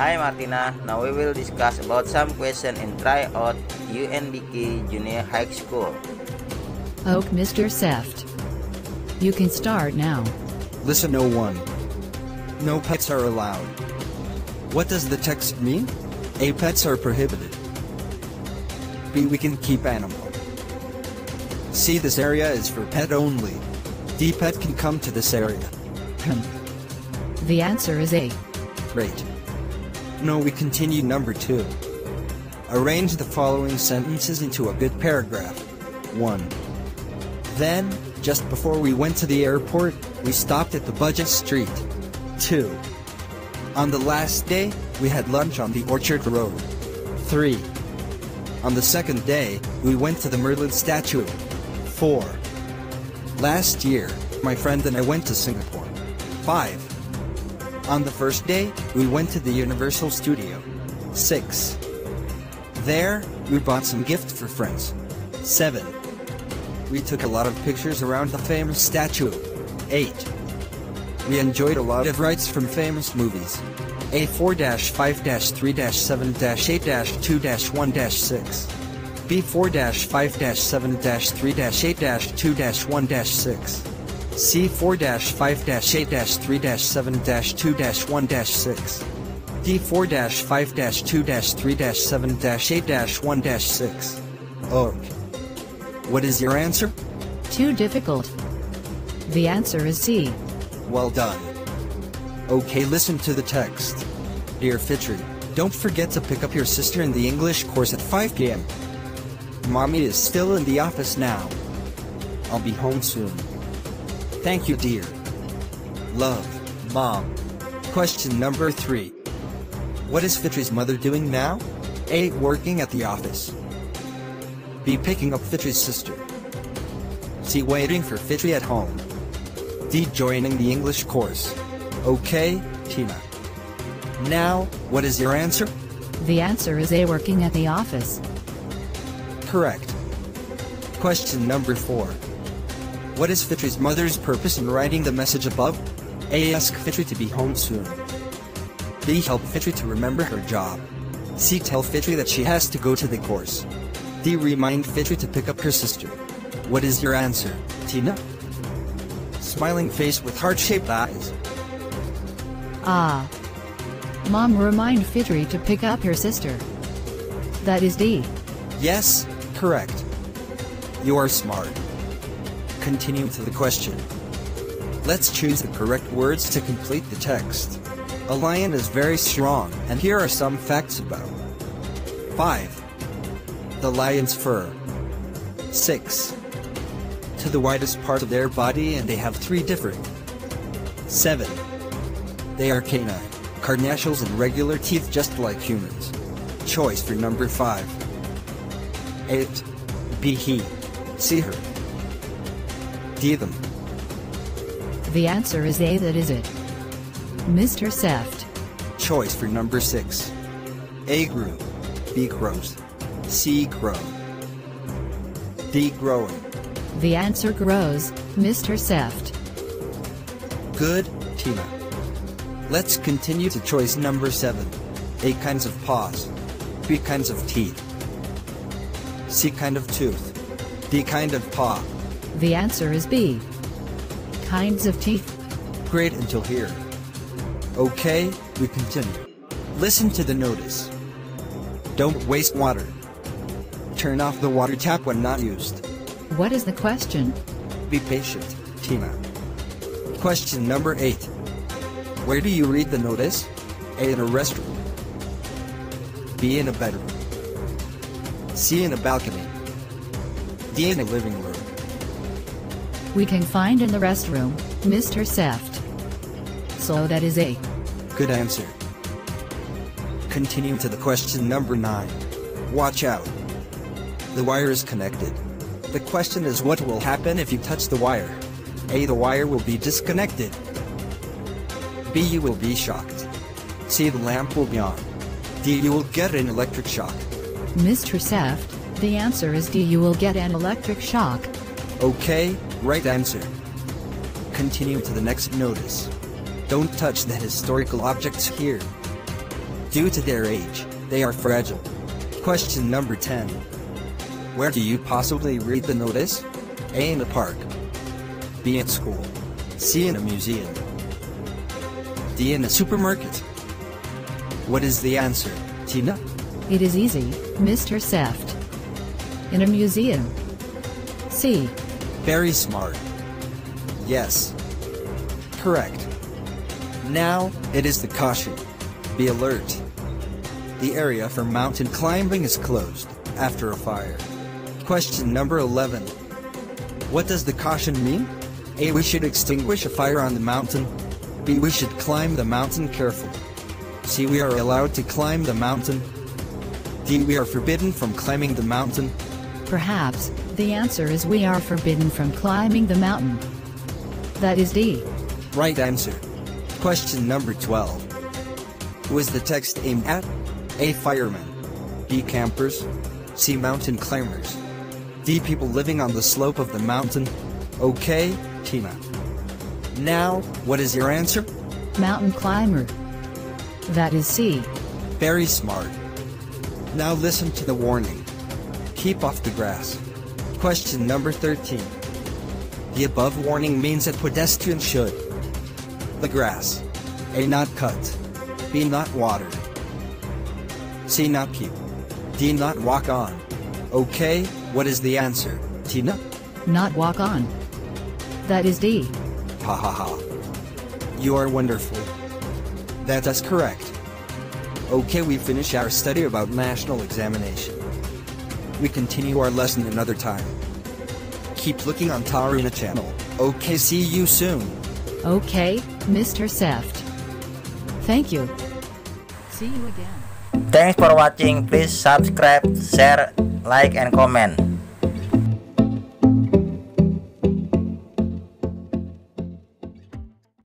Hi Martina, now we will discuss about some questions in tryout UNBK Junior High School. Oh, Mr. Seft. You can start now. Listen, no one. No pets are allowed. What does the text mean? A. Pets are prohibited. B. We can keep animal. C. This area is for pet only. D. Pet can come to this area. The answer is A. Great. No, we continue number 2. Arrange the following sentences into a good paragraph. 1. Then, just before we went to the airport, we stopped at the Budget Street. 2. On the last day, we had lunch on the Orchard Road. 3. On the second day, we went to the Merlin statue. 4. Last year, my friend and I went to Singapore. 5. On the first day, we went to the Universal Studio. 6. There, we bought some gifts for friends. 7. We took a lot of pictures around the famous statue. 8. We enjoyed a lot of rides from famous movies. A4-5-3-7-8-2-1-6. B4-5-7-3-8-2-1-6. C4-5-8-3-7-2-1-6. D4-5-2-3-7-8-1-6. Ok. What is your answer? Too difficult. The answer is C. Well done. Okay, listen to the text. Dear Fitri, don't forget to pick up your sister in the English course at 5 p.m. Mommy is still in the office now. I'll be home soon. Thank you, dear. Love, Mom. Question number 3. What is Fitri's mother doing now? A. Working at the office. B. Picking up Fitri's sister. C. Waiting for Fitri at home. D. Joining the English course. Okay, Tina. Now, what is your answer? The answer is A. Working at the office. Correct. Question number 4. What is Fitri's mother's purpose in writing the message above? A. Ask Fitri to be home soon. B. Help Fitri to remember her job. C. Tell Fitri that she has to go to the course. D. Remind Fitri to pick up her sister. What is your answer, Tina? Smiling face with heart-shaped eyes. Ah. Mom, remind Fitri to pick up her sister. That is D. Yes, correct. You are smart. Continue to the question. Let's choose the correct words to complete the text. A lion is very strong, and here are some facts about. 5. The lion's fur. 6. To the widest part of their body, and they have 3 different. 7. They are canine, carnassials and regular teeth just like humans. Choice for number 5. 8. Be he. See her. D them. The answer is A. That is it. Mr. Seft. Choice for number 6. A grew. B grows. C grow. D growing. The answer grows, Mr. Seft. Good, Tina. Let's continue to choice number 7. A kinds of paws. B kinds of teeth. C kind of tooth. D kind of paw. The answer is B. Kinds of teeth. Great until here. Okay, we continue. Listen to the notice. Don't waste water. Turn off the water tap when not used. What is the question? Be patient, Tina. Question number 8. Where do you read the notice? A. In a restroom. B. In a bedroom. C. In a balcony. D. In a living room. We can find in the restroom, Mr. Seft. So that is A. Good answer. Continue to the question number 9. Watch out. The wire is connected. The question is, what will happen if you touch the wire? A. The wire will be disconnected. B. You will be shocked. C. The lamp will be on. D. You will get an electric shock. Mr. Seft, the answer is D. You will get an electric shock. Okay, right answer. Continue to the next notice. Don't touch the historical objects here. Due to their age, they are fragile. Question number 10. Where do you possibly read the notice? A. In a park. B. At school. C. In a museum. D. In a supermarket. What is the answer, Tina? It is easy, Mr. Seft. In a museum. C. Very smart. Yes. Correct. Now, it is the caution. Be alert. The area for mountain climbing is closed after a fire. Question number 11. What does the caution mean? A. We should extinguish a fire on the mountain. B. We should climb the mountain carefully. C. We are allowed to climb the mountain. D. We are forbidden from climbing the mountain. Perhaps, the answer is we are forbidden from climbing the mountain. That is D. Right answer. Question number 12. Who is the text aimed at? A. Firemen. B. Campers. C. Mountain climbers. D. People living on the slope of the mountain. Okay, Tina. Now, what is your answer? Mountain climber. That is C. Very smart. Now listen to the warning. Keep off the grass. Question number 13. The above warning means that pedestrians should: the grass. A. Not cut. B. Not watered. C. Not keep. D. Not walk on. Okay, what is the answer, Tina? Not walk on. That is D. Ha ha ha. You are wonderful. That is correct. Okay, we finish our study about national examination. We continue our lesson another time. Keep looking on Taruna channel. Okay, see you soon. Okay, Mr. Seft. Thank you. See you again. Thanks for watching. Please subscribe, share, like, and comment.